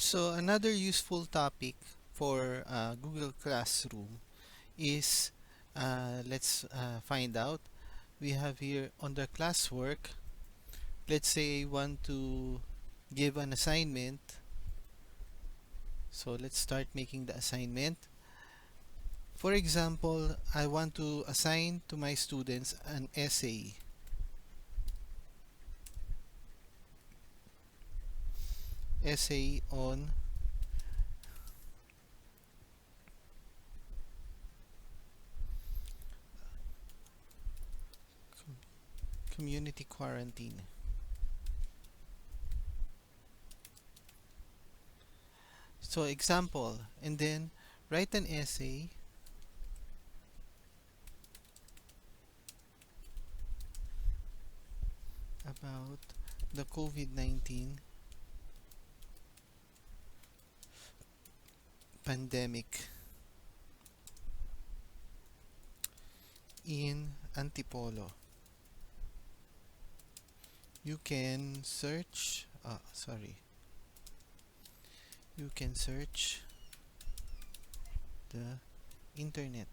So another useful topic for Google Classroom is let's find out. We have here on the classwork. Let's say I want to give an assignment. So let's start making the assignment. For example, I want to assign to my students an essay on community quarantine. So example, and then write an essay about the COVID-19 pandemic in Antipolo. You can search, you can search the internet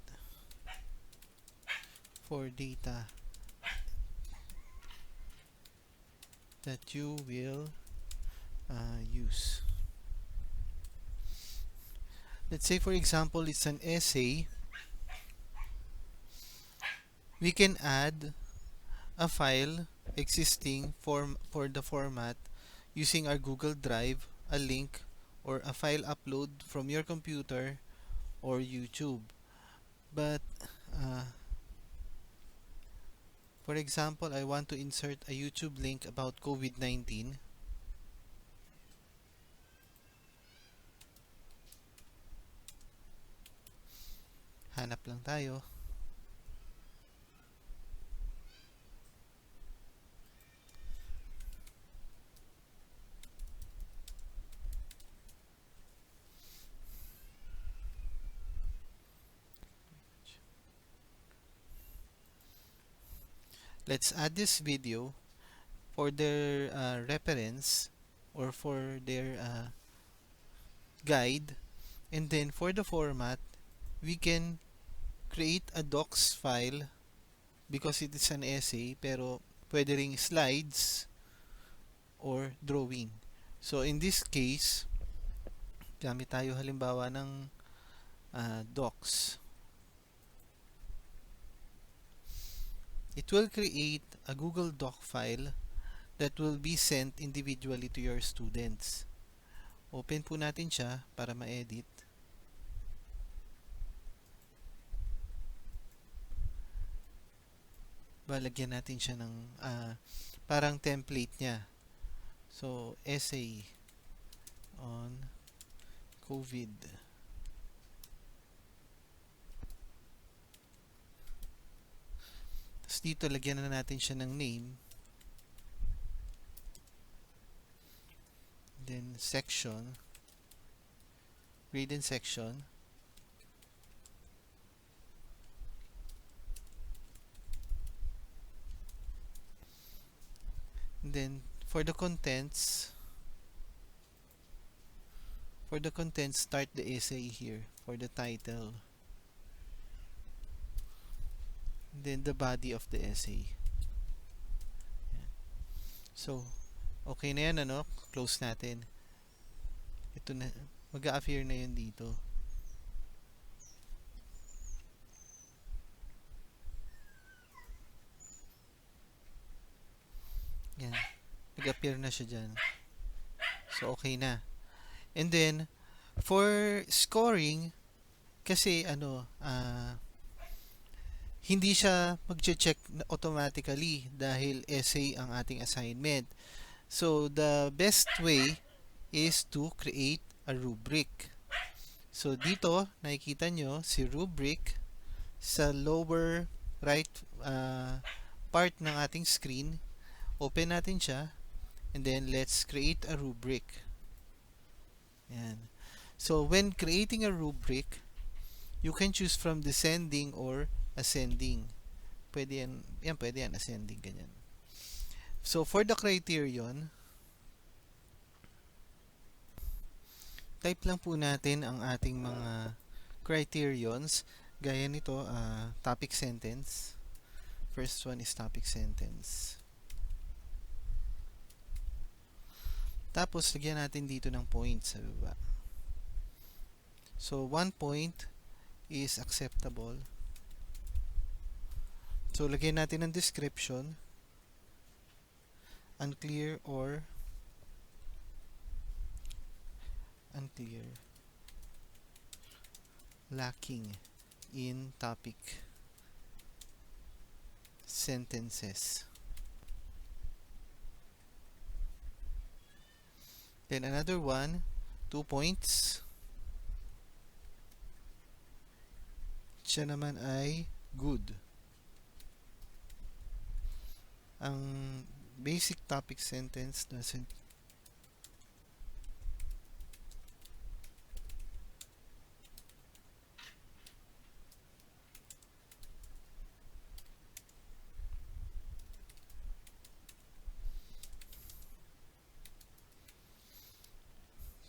for data that you will use. Let's say for example it's an essay. We can add a file existing for the format using our Google Drive, a link, or a file upload from your computer or YouTube. But for example, I want to insert a YouTube link about COVID-19. Hanap lang tayo. Let's add this video for their reference or for their guide, and then for the format we can create a docs file because it is an essay, pero pwede ring slides or drawing. So in this case, gamit tayo halimbawa ng docs. It will create a Google Doc file that will be sent individually to your students. Open po natin siya para ma-edit. Lagyan natin siya ng parang template niya. So, essay on COVID. Tapos dito, lagyan na natin siya ng name. Then, section. Grade and section. And then, for the contents, start the essay here for the title. And then the body of the essay. So, okay na yan, ano? Close natin. Ito na, mag-a-appear na yun dito. Yan. Nag-appear na siya dyan. So, okay na. And then, for scoring, kasi hindi siya mag-check automatically dahil essay ang ating assignment. So, the best way is to create a rubric. So, dito, nakikita nyo si rubric sa lower right part ng ating screen. Open natin siya. And then, let's create a rubric. Yan. So, when creating a rubric, you can choose from descending or ascending. Pwede yan, ascending, ganyan. So, for the criterion, type lang po natin ang ating mga criterions. Gaya nito, topic sentence. First one is topic sentence. Tapos, lagyan natin dito ng points sa baba. So, 1 point is acceptable. So, lagyan natin ng description. Unclear or unclear. Lacking in topic sentences. Then another one, 2 points. Siya naman ay good. Ang basic topic sentence doesn't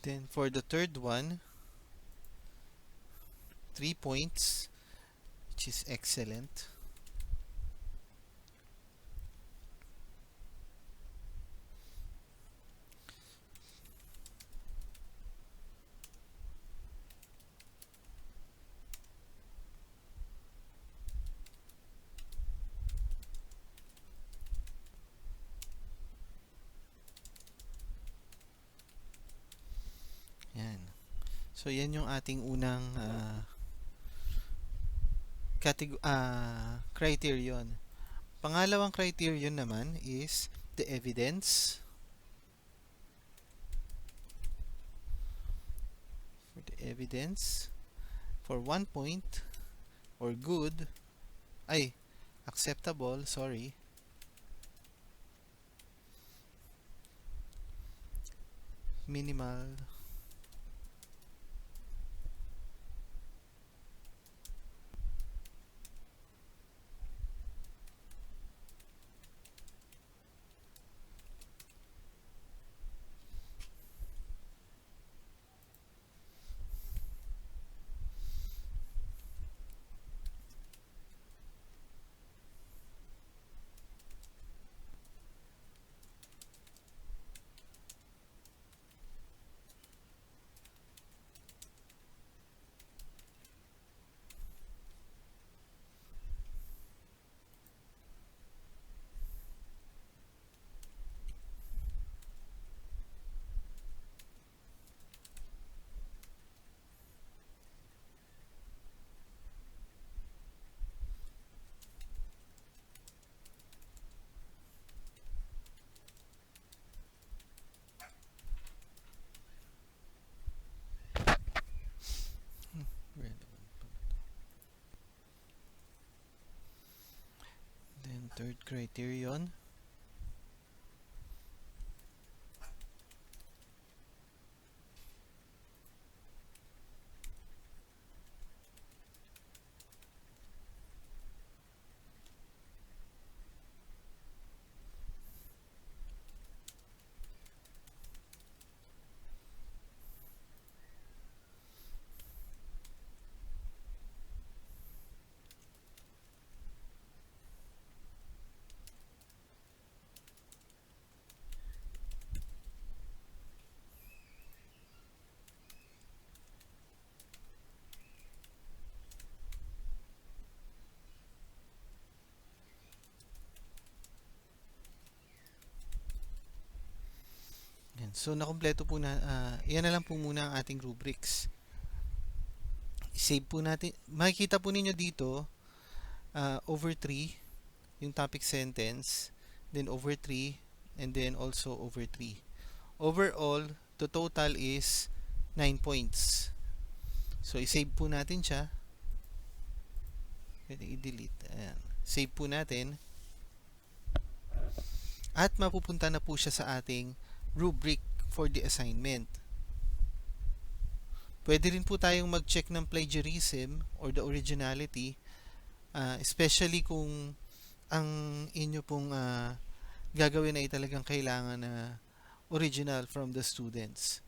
Then for the third one, 3 points, which is excellent. Yan. So, yan yung ating unang criterion. Pangalawang criterion naman is the evidence. For the evidence, for 1 point, or good, acceptable, sorry, minimal, then third criterion, yan. So, nakompleto po na, yan na lang po muna ang ating rubrics. I-save po natin. Makikita po ninyo dito, over 3, yung topic sentence, then over 3, and then also over 3. Overall, the total is 9 points. So, i-save po natin siya. Pwede i-delete. Ayan. Save po natin. At mapupunta na po siya sa ating rubric for the assignment. Pwede rin po tayong mag-check ng plagiarism or the originality, especially kung ang inyo pong gagawin ay talagang kailangan na original from the students.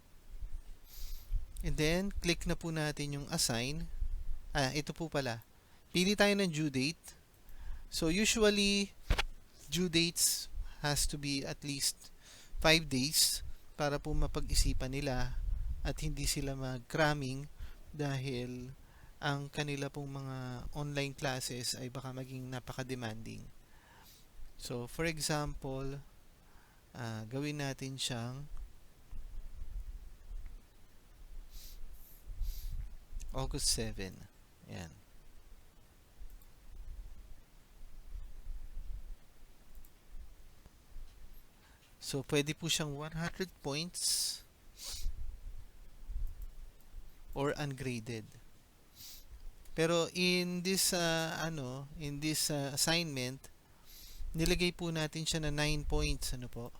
And then, click na po natin yung assign. Ito po pala. Pili tayo ng due date. So, usually, due dates has to be at least 5 days para po mapag-isipan nila at hindi sila mag-cramming dahil ang kanila pong mga online classes ay baka maging napaka-demanding. So, for example, gawin natin siyang August 7. Ayan. So, pwede po siyang 100 points or ungraded. Pero in this assignment, nilagay po natin siya na 9 points, ano po?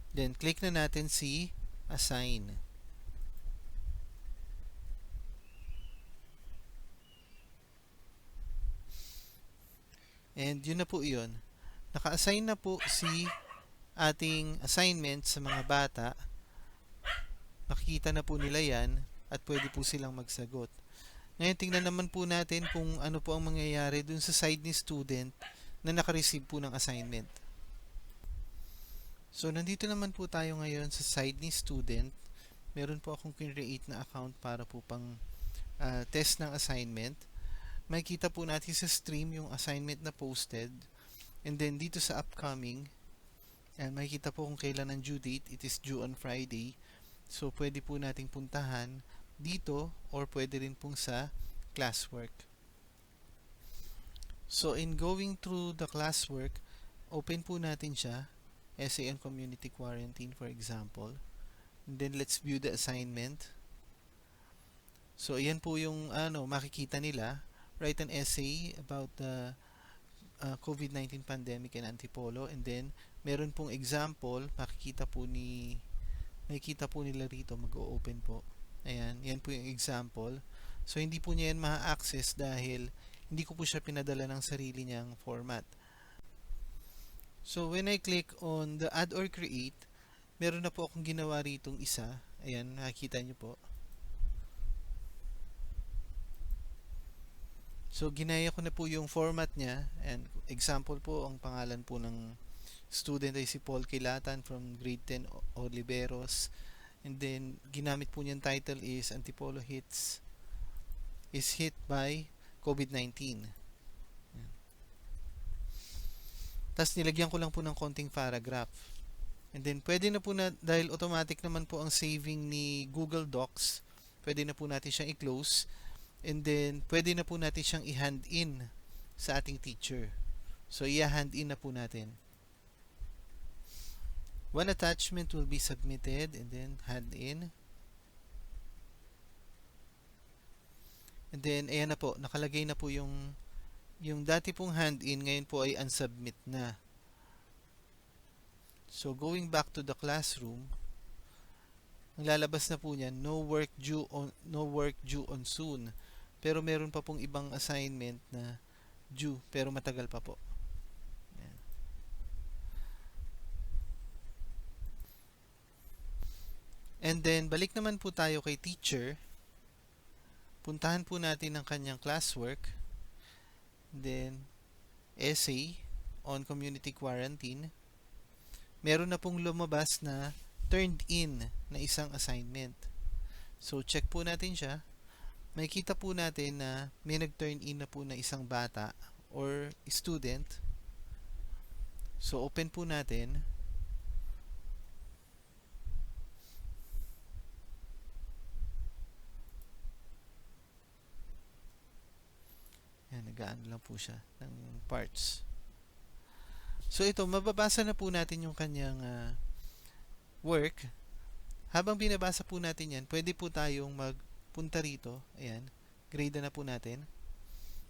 Then click na natin si assign. And yun na po yun. Naka-assign na po si ating assignment sa mga bata. Nakikita na po nila yan at pwede po silang magsagot. Ngayon, tingnan naman po natin kung ano po ang mangyayari dun sa side ni student na naka-receive po ng assignment. So, nandito naman po tayo ngayon sa side ni student. Meron po akong create na account para po pang test ng assignment. Makikita po natin sa stream yung assignment na posted. And then, dito sa upcoming, makikita po kung kailan ang due date. It is due on Friday. So, pwede po nating puntahan dito or pwede rin pong sa classwork. So, in going through the classwork, open po natin siya. Essay on Community Quarantine, for example. And then, let's view the assignment. So, ayan po yung makikita nila. Write an essay about the COVID-19 pandemic in Antipolo. And then, meron pong example. Makikita po nila rito. Mag-o-open po. Ayan. Yan po yung example. So, hindi po niya yan ma-access dahil hindi ko po siya pinadala ng sarili niyang format. So, when I click on the add or create, meron na po akong ginawa ritong isa. Ayan, nakikita niyo po. So, ginaya ko na po yung format niya. And example po, ang pangalan po ng student ay si Paul Kilatan from grade 10 Oliveros. And then, ginamit po niyang title is Antipolo is hit by COVID-19. Tapos, nilagyan ko lang po ng konting paragraph. And then, pwede na po dahil automatic naman po ang saving ni Google Docs, pwede na po natin siyang i-close. And then, pwede na po natin siyang i-hand in sa ating teacher. So, i-hand in na po natin. One attachment will be submitted and then hand in. And then, ayan na po. Nakalagay na po yung dati pong hand in, ngayon po ay unsubmit na. So, going back to the classroom, ang lalabas na po niyan, no work due on soon. Pero meron pa pong ibang assignment na due, pero matagal pa po. Ayan. And then, balik naman po tayo kay teacher. Puntahan po natin ang kanyang classwork. And then, essay on community quarantine. Meron na pong lumabas na turned in na isang assignment. So, check po natin siya. Makikita po natin na may nag-turn in na po na isang bata or student. So, open po natin. Yan, nag-aano lang po siya ng parts. So, ito, mababasa na po natin yung kanyang work. Habang binabasa po natin yan, pwede po tayong magpunta rito. Ayan, grade na po natin.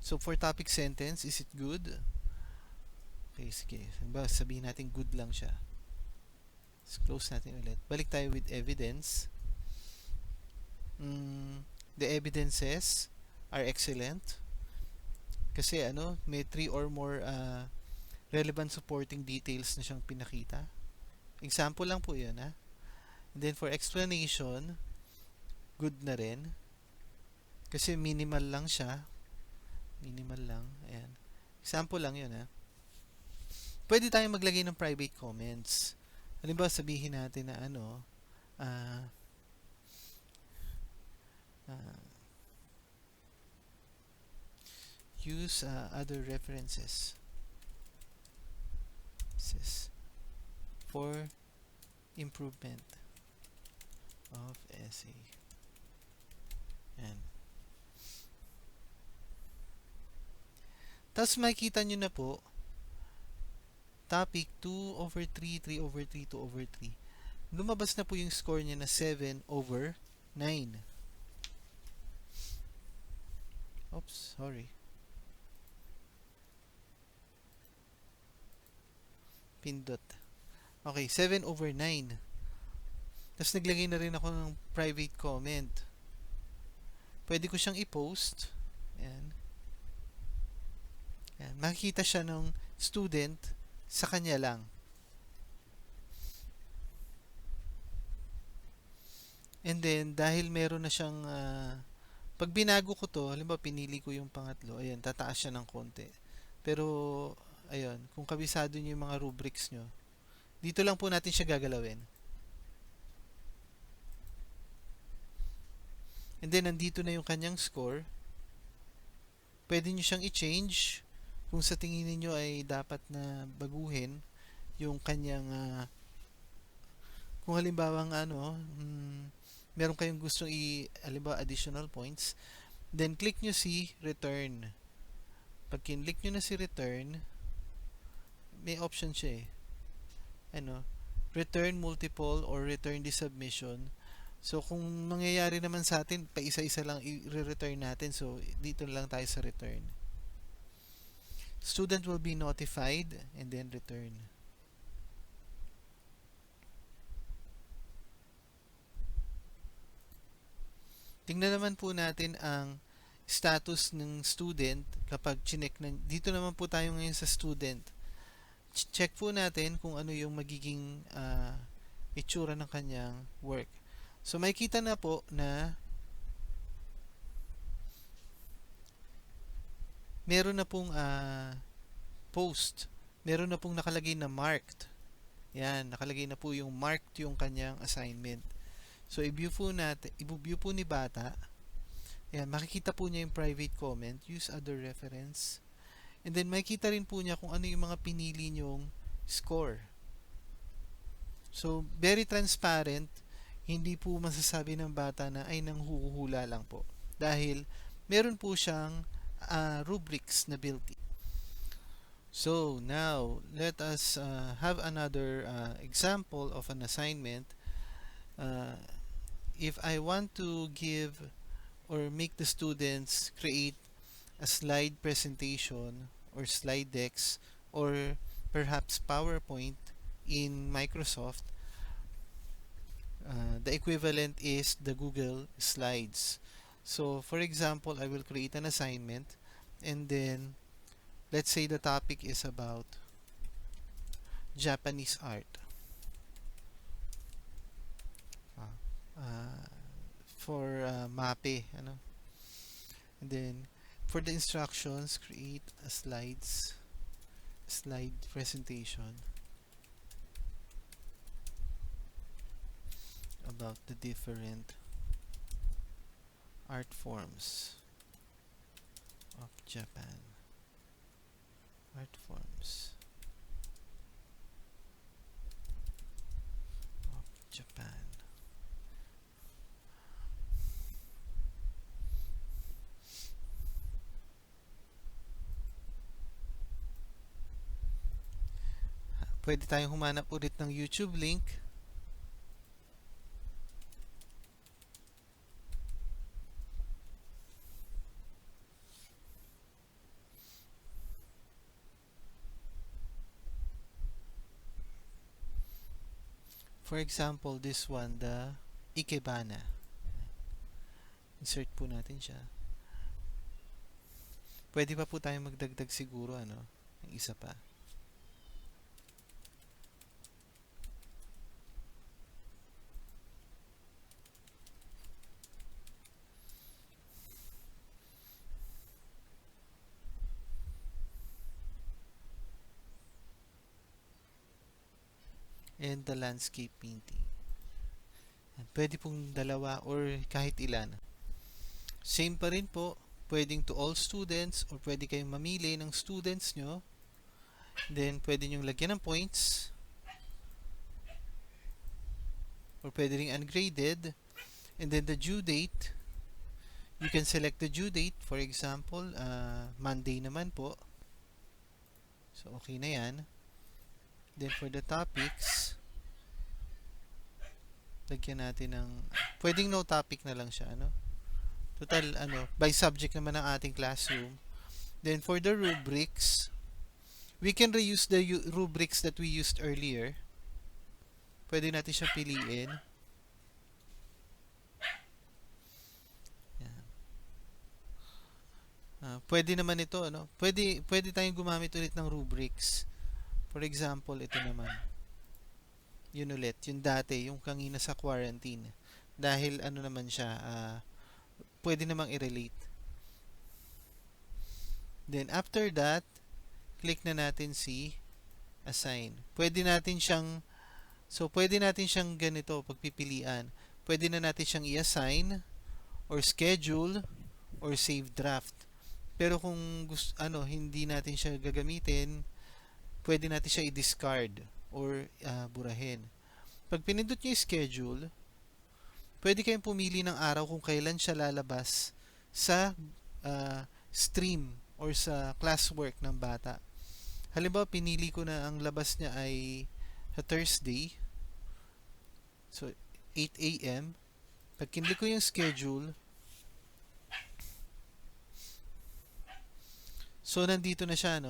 So, for topic sentence, is it good? Okay, sige. Sabihin natin good lang siya. Let's close natin ulit. Balik tayo with evidence. The evidences are excellent. Kasi may 3 or more relevant supporting details na siyang pinakita. Example lang po yun, ha? And then for explanation, good na rin. Kasi minimal lang siya. Minimal lang. Ayan. Example lang yun, ha? Pwede tayong maglagay ng private comments. Halimbawa, sabihin natin na uh, uh, use other references for improvement of essay. Yan. Tapos makikita nyo na po, topic 2/3, 3/3, 2/3. Lumabas na po yung score niya na 7/9. Oops, sorry. Pindot. Okay, 7/9. Tapos naglagay na rin ako ng private comment. Pwede ko siyang i-post. Ayan. Ayan. Makikita siya ng student sa kanya lang. And then, dahil meron na siyang pag binago ko to, halimbawa pinili ko yung pangatlo, ayan, tataas siya ng konti. Pero, ayun, kung kabisado nyo yung mga rubrics nyo, dito lang po natin siya gagalawin. And then, nandito na yung kanyang score. Pwede nyo siyang i-change kung sa tingin niyo ay dapat na baguhin yung kanyang kung halimbawa meron kayong gustong halimbawa additional points, then click nyo si return. Pag kinlik nyo na si return, may option siya return multiple or return the submission. So kung mangyayari naman sa atin, pa isa-isa lang i-return natin. So dito lang tayo sa return. Student will be notified and then return. Tingnan naman po natin ang status ng student kapag chinek na. Dito naman po tayo ngayon sa student. Check po natin kung ano yung magiging itsura ng kanyang work. So makikita na po na meron na pong post. Meron na pong nakalagay na marked. Yan, nakalagay na po yung marked yung kanyang assignment. So, i-view po ni bata. Ayan, makikita po niya yung private comment. Use other reference. And then, makikita rin po niya kung ano yung mga pinili niyong score. So, very transparent. Hindi po masasabi ng bata na ay nanghuhula lang po. Dahil, meron po siyang rubrics na built-in. So, now, let us have another example of an assignment. If I want to give or make the students create a slide presentation or slide decks or perhaps PowerPoint in Microsoft, the equivalent is the Google Slides. So, for example, I will create an assignment and then let's say the topic is about Japanese art. For MAPE, and then for the instructions, create a slide presentation about the different art forms of Japan. Art forms of Japan. Pwede tayong humanap ulit ng YouTube link. For example, this one, the Ikebana. Insert po natin siya. Pwede pa po tayong magdagdag siguro, ng isa pa. and the landscape painting. Pwede pong dalawa or kahit ilan. Same pa rin po, pwedeng to all students or pwede kayong mamili ng students nyo. Then, pwede nyong lagyan ng points or pwede ring ungraded. And then the due date, you can select the due date. For example, Monday naman po. So, okay na yan. Then, for the topics, lagyan natin ng, pwedeng no topic na lang siya, ano? Total, by subject naman ng ating classroom. Then, for the rubrics, we can reuse the rubrics that we used earlier. Pwede natin siya piliin. Yan. Pwede naman ito, pwede tayong gumamit ulit ng rubrics. For example, ito naman. Yun ulit, yung dati, yung kanina sa quarantine. Dahil naman siya, pwede namang i-relate. Then after that, click na natin si assign. Pwede natin siyang ganito pagpipilian. Pwede na natin siyang i-assign or schedule or save draft. Pero kung hindi natin siya gagamitin, pwede natin siya i-discard or burahin. Pag pinindot niyo yung schedule, pwede kayong pumili ng araw kung kailan siya lalabas sa stream or sa classwork ng bata. Halimbawa, pinili ko na ang labas niya ay Thursday. So, 8 a.m. Pag kinlik ko yung schedule, so nandito na siya,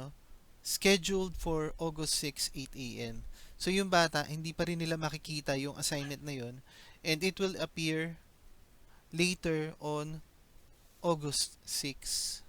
scheduled for August 6, 8 a.m. So, yung bata, hindi pa rin nila makikita yung assignment na yon, and it will appear later on August 6.